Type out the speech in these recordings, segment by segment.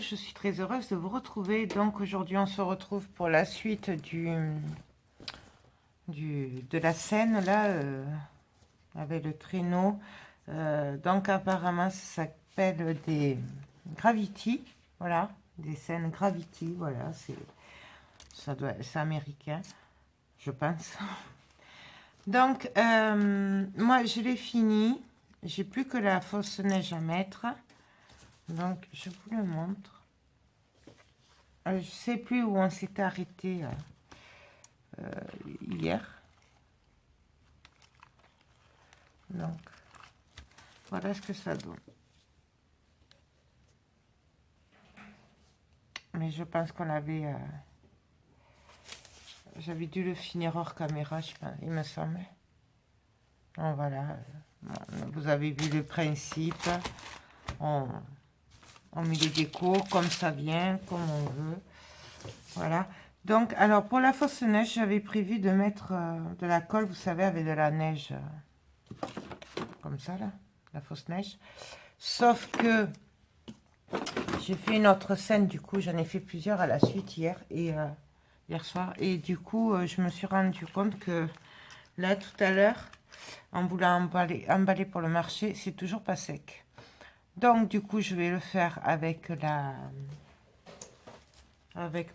je suis très heureuse de vous retrouver. Donc aujourd'hui, on se retrouve pour la suite de la scène, là, avec le traîneau. Donc apparemment, ça s'appelle des Gravity, voilà, des scènes Gravity, voilà, c'est américain, je pense. Donc, moi, je l'ai fini. J'ai plus que la fausse neige à mettre. Donc, je vous le montre. Je sais plus où on s'était arrêté hier. Donc, voilà ce que ça donne. Mais je pense qu'on avait... j'avais dû le finir hors caméra, je pense, il me semble. Donc, voilà. Vous avez vu le principe. On met les décos comme ça vient, comme on veut. Voilà. Donc, alors, pour la fausse neige, j'avais prévu de mettre de la colle, vous savez, avec de la neige. Comme ça, là. La fausse neige. Sauf que j'ai fait une autre scène, du coup, j'en ai fait plusieurs à la suite hier soir. Et du coup, je me suis rendu compte que là, tout à l'heure, en voulant emballer pour le marché, c'est toujours pas sec. Donc, du coup, je vais le faire avec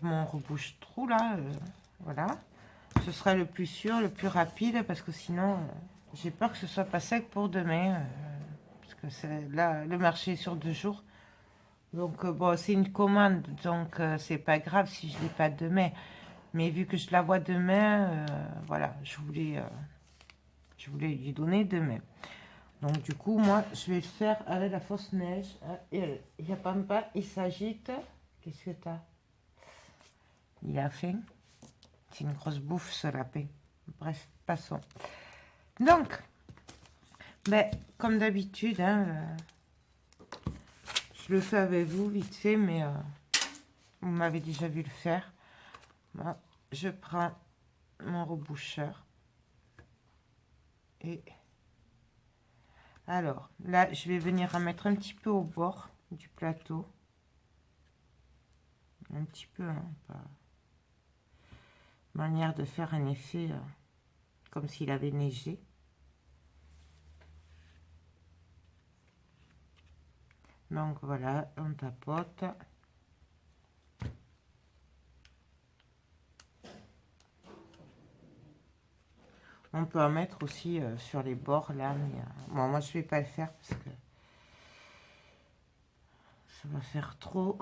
mon rebouche-trou, là. Voilà. Ce sera le plus sûr, le plus rapide, parce que sinon, j'ai peur que ce soit pas sec pour demain. Parce que là, le marché est sur 2 jours. Donc, bon, c'est une commande, donc c'est pas grave si je l'ai pas demain. Mais vu que je la vois demain, voilà, je voulais lui donner demain. Donc, du coup, moi, je vais le faire avec la fausse neige. Il y a Pampa, il s'agite. Qu'est-ce que t'as? Il a faim. C'est une grosse bouffe, ce lapin. Bref, passons. Donc, ben, comme d'habitude, hein, je le fais avec vous vite fait, mais vous m'avez déjà vu le faire. Moi, je prends mon reboucheur. Et alors, là, je vais venir en mettre un petit peu au bord du plateau. Un petit peu, hein, pas... Manière de faire un effet comme s'il avait neigé. Donc voilà, on tapote. On peut en mettre aussi sur les bords là, mais bon, moi je vais pas le faire parce que ça va faire trop.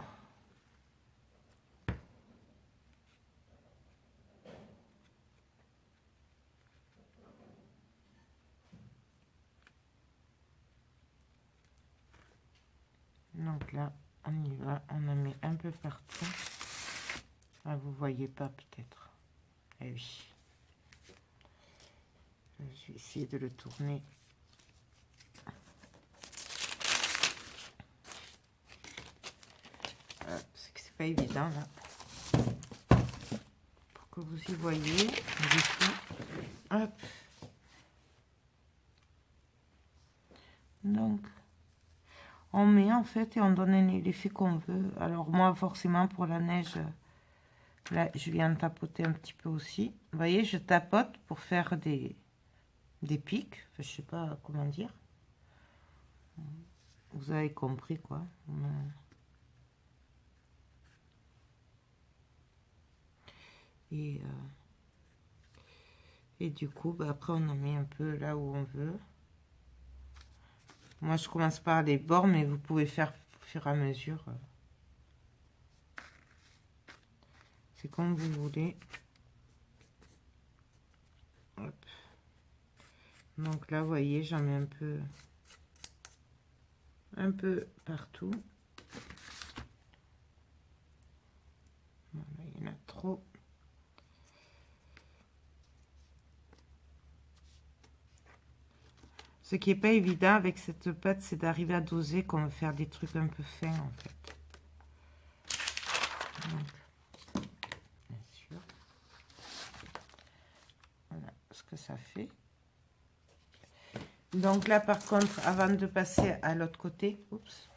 Donc là, on y va, on en met un peu partout. Ah, vous voyez pas peut-être. Eh oui. Je vais essayer de le tourner. C'est que c'est pas évident là. Pour que vous y voyez. Du coup, hop. Donc, on met en fait et on donne l'effet qu'on veut. Alors moi, forcément, pour la neige, là, je viens de tapoter un petit peu aussi. Vous voyez, je tapote pour faire des pics. Enfin, je sais pas comment dire. Vous avez compris, quoi. Et du coup, bah, après, on en met un peu là où on veut. Moi, je commence par les bords, mais vous pouvez faire au fur et à mesure. C'est comme vous voulez. Hop. Donc là, vous voyez, j'en mets un peu partout. Voilà, il y en a trop. Ce qui n'est pas évident avec cette pâte, c'est d'arriver à doser qu'on veut faire des trucs un peu fins, en fait. Donc, bien sûr. Voilà ce que ça fait. Donc là, par contre, avant de passer à l'autre côté, oups,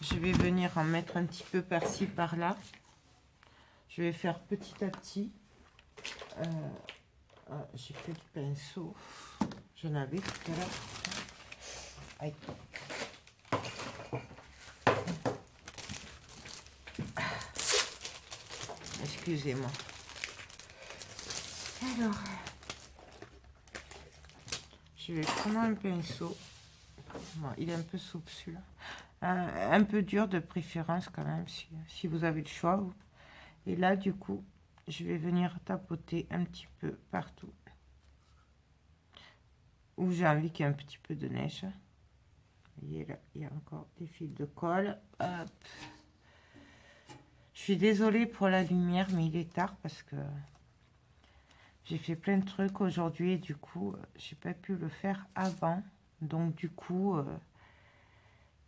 Je vais venir en mettre un petit peu par-ci, par-là. Je vais faire petit à petit. J'ai fait du pinceau. J'en avais tout à l'heure. Aïe. Excusez-moi. Alors, je vais prendre un pinceau. Bon, il est un peu souple celui-là. Un peu dur de préférence quand même, si vous avez le choix. Et là, du coup, je vais venir tapoter un petit peu partout où j'ai envie qu'il y ait un petit peu de neige. Vous voyez là, il y a encore des fils de colle. Hop. Je suis désolée pour la lumière, mais il est tard parce que j'ai fait plein de trucs aujourd'hui et du coup, j'ai pas pu le faire avant. Donc du coup,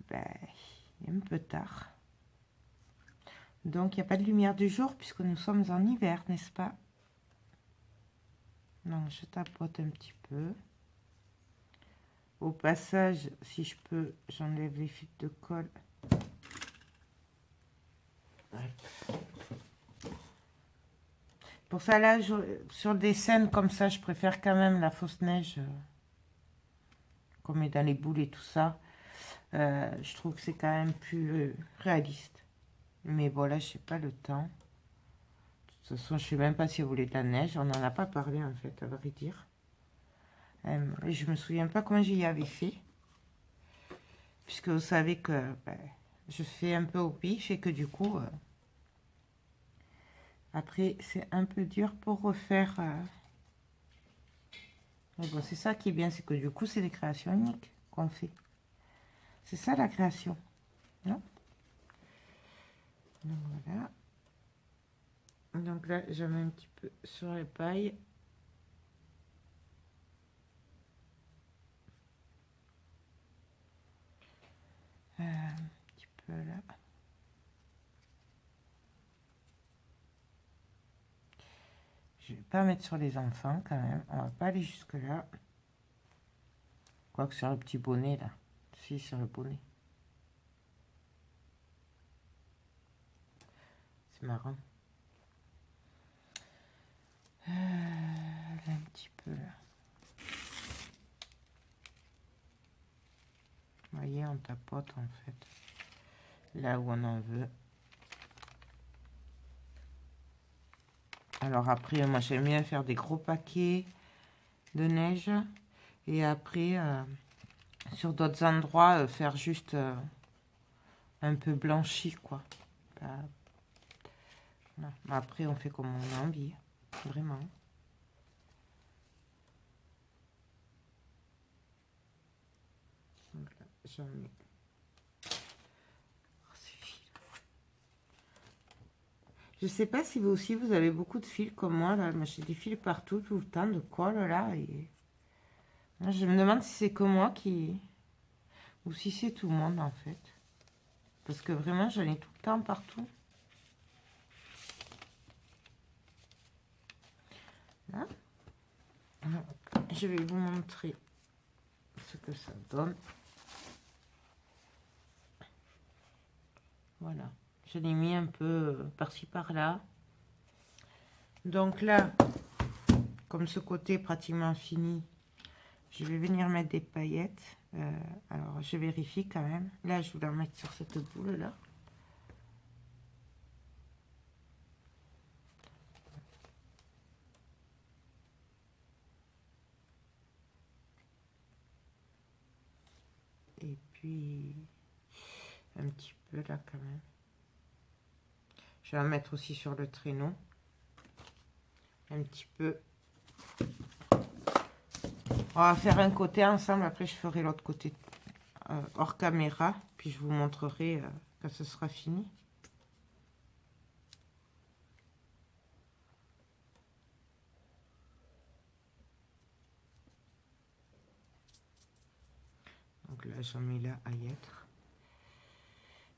ben, il est un peu tard. Donc il n'y a pas de lumière du jour puisque nous sommes en hiver, n'est-ce pas? Donc je tapote un petit peu. Au passage, si je peux, j'enlève les fils de colle. Pour ça, là, sur des scènes comme ça, je préfère quand même la fausse neige, qu'on met dans les boules et tout ça. Je trouve que c'est quand même plus réaliste. Mais bon, là, je n'ai pas le temps. De toute façon, je ne sais même pas si vous voulez de la neige. On n'en a pas parlé, en fait, à vrai dire. Et je me souviens pas comment j'y avais fait. Puisque vous savez que ben, je fais un peu au pif et que du coup, après, c'est un peu dur pour refaire. Mais bon, c'est ça qui est bien, c'est que du coup, c'est des créations uniques qu'on fait. C'est ça la création. Non? Donc voilà. Donc là, je mets un petit peu sur les pailles. Un petit peu là. Je vais pas mettre sur les enfants quand même. On va pas aller jusque là. Quoique sur le petit bonnet là. Si, sur le bonnet. C'est marrant. Là, un petit peu là. Vous voyez, on tapote en fait. Là où on en veut. Alors après, moi j'aime bien faire des gros paquets de neige. Et après, sur d'autres endroits, faire juste un peu blanchi, quoi. Voilà. Après, on fait comme on a envie. Vraiment. Donc là, j'en mets. Je sais pas si vous aussi, vous avez beaucoup de fils comme moi, là. Moi, j'ai des fils partout, tout le temps, de colle, là. Et moi, je me demande si c'est que moi qui... Ou si c'est tout le monde, en fait. Parce que vraiment, j'en ai tout le temps, partout. Là. Alors, je vais vous montrer ce que ça donne. Voilà. Je l'ai mis un peu par-ci, par-là. Donc là, comme ce côté est pratiquement fini, je vais venir mettre des paillettes. Alors, je vérifie quand même. Là, je vais la mettre sur cette boule-là. Et puis, un petit peu là quand même. Je vais la mettre aussi sur le traîneau. Un petit peu. On va faire un côté ensemble. Après, je ferai l'autre côté hors caméra. Puis, je vous montrerai quand ce sera fini. Donc là, j'en mets là à y être.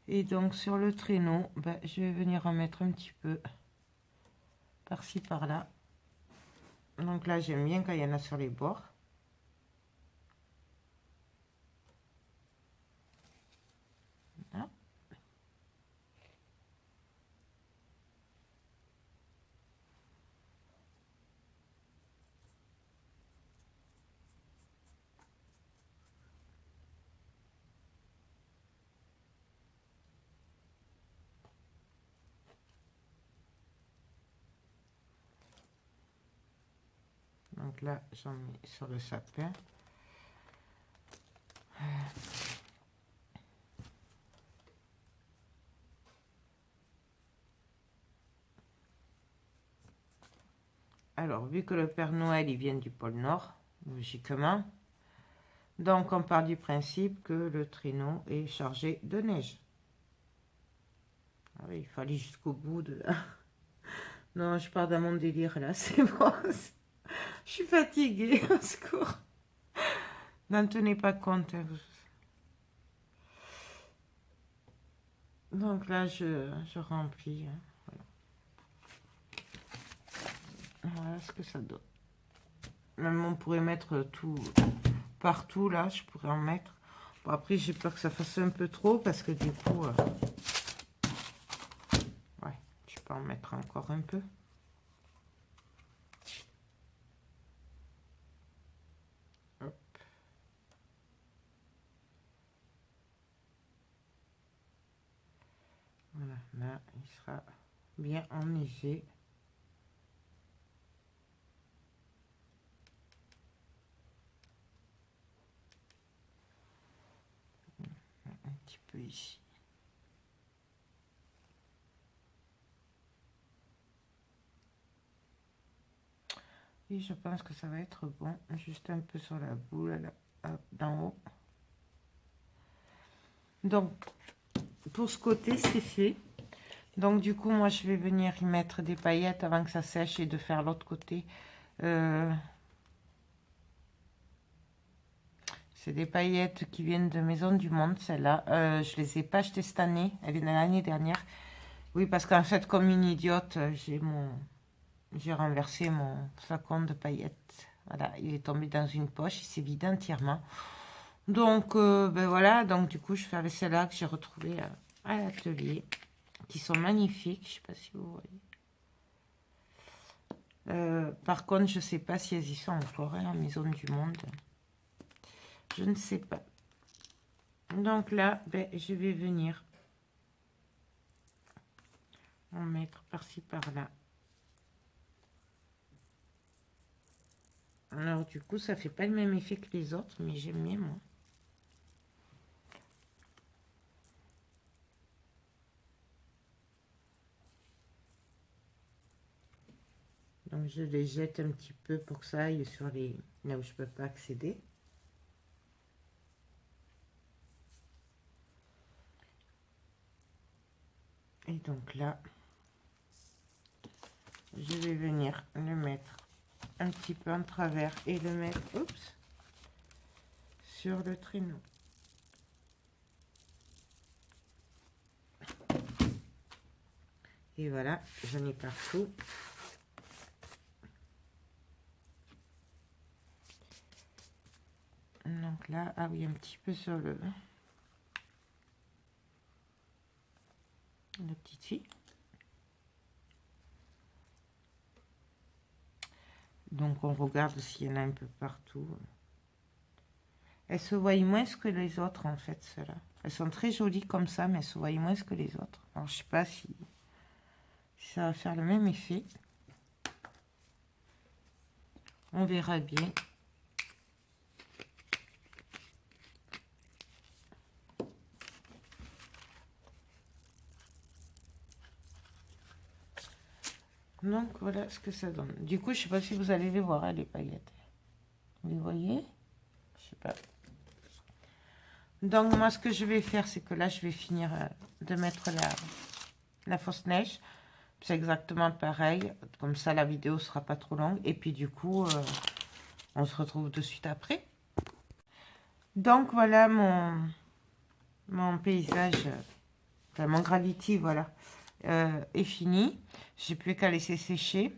Et donc, sur le traîneau, ben, je vais venir en mettre un petit peu par-ci, par-là. Donc là, j'aime bien quand il y en a sur les bords. Voilà. Donc là, j'en mets sur le sapin. Alors, vu que le Père Noël, il vient du pôle Nord, logiquement, donc on part du principe que le traîneau est chargé de neige. Ah oui, il fallait jusqu'au bout de là. Non, je pars dans mon délire là, c'est bon. Je suis fatiguée, au secours. N'en tenez pas compte. Donc là, je remplis. Voilà ce que ça donne. Même on pourrait mettre tout partout là, je pourrais en mettre. Bon, après, j'ai peur que ça fasse un peu trop parce que du coup, ouais, je peux en mettre encore un peu. Hop. Voilà, là, il sera bien enneigé. Un petit peu ici. Et je pense que ça va être bon. Juste un peu sur la boule, là, d'en haut. Donc, pour ce côté, c'est fait. Donc, du coup, moi, je vais venir y mettre des paillettes avant que ça sèche et de faire l'autre côté. C'est des paillettes qui viennent de Maison du Monde, celles-là. Je les ai pas achetées cette année. Elles viennent de l'année dernière. Oui, parce qu'en fait, comme une idiote, j'ai renversé mon flacon de paillettes. Voilà, il est tombé dans une poche, il s'est vidé entièrement. Donc, ben voilà, donc du coup, je fais avec celles-là que j'ai retrouvées à l'atelier, qui sont magnifiques, je sais pas si vous voyez. Par contre, je sais pas si elles y sont encore, hein, en Maison du Monde. Je ne sais pas. Donc là, ben, je vais venir en mettre par-ci, par-là. Alors du coup, ça fait pas le même effet que les autres, mais j'aime bien, moi. Donc je les jette un petit peu pour que ça aille sur les... là où je peux pas accéder. Et donc là, je vais venir le mettre un petit peu en travers et le mettre, oups, sur le traîneau. Et voilà, j'en ai partout. Donc là, ah oui, un petit peu sur la petite fille. Donc on regarde s'il y en a un peu partout. Elles se voient moins que les autres en fait, celles-là. Elles sont très jolies comme ça, mais elles se voient moins que les autres. Alors je sais pas si ça va faire le même effet. On verra bien. Donc voilà ce que ça donne. Du coup, je sais pas si vous allez les voir, hein, les paillettes. Vous les voyez? Je sais pas. Donc moi, ce que je vais faire, c'est que là, je vais finir de mettre la fausse neige. C'est exactement pareil. Comme ça, la vidéo sera pas trop longue. Et puis du coup, on se retrouve de suite après. Donc voilà mon paysage, enfin mon gravity, voilà, est fini. J'ai plus qu'à laisser sécher.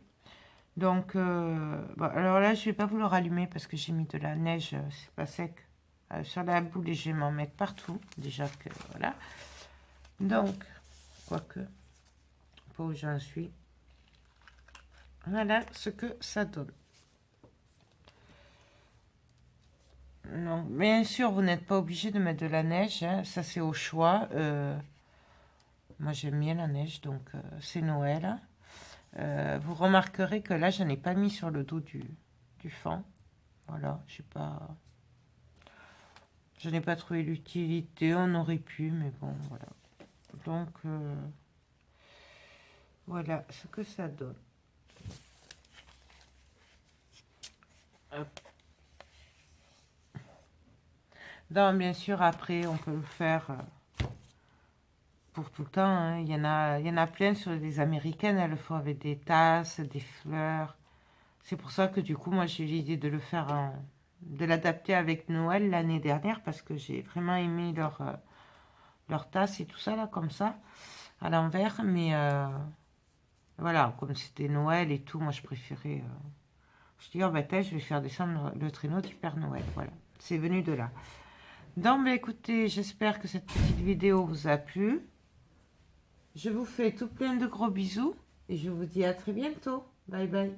Donc, bon, alors là, je vais pas vous le rallumer parce que j'ai mis de la neige, c'est pas sec, sur la boule et je vais m'en mettre partout. Déjà que, voilà. Donc, quoique, pas où j'en suis. Voilà ce que ça donne. Donc, bien sûr, vous n'êtes pas obligé de mettre de la neige, hein, ça c'est au choix. Moi, j'aime bien la neige, donc c'est Noël. Vous remarquerez que là, je n'ai pas mis sur le dos du du fond. Voilà, je sais pas... Je n'ai pas trouvé l'utilité, on aurait pu, mais bon, voilà. Donc, voilà ce que ça donne. Hop. Donc, bien sûr, après, on peut le faire pour tout le temps. Hein. Il y en a plein sur les américaines, elles le font avec des tasses, des fleurs. C'est pour ça que du coup, moi, j'ai eu l'idée de le faire, de l'adapter avec Noël l'année dernière, parce que j'ai vraiment aimé leur tasse et tout ça, là, comme ça, à l'envers. Mais voilà, comme c'était Noël et tout, moi, je préférais... je dis, oh, bah, je vais faire descendre le traîneau du Père Noël. Voilà, c'est venu de là. Donc, bah, écoutez, j'espère que cette petite vidéo vous a plu. Je vous fais tout plein de gros bisous et je vous dis à très bientôt. Bye bye.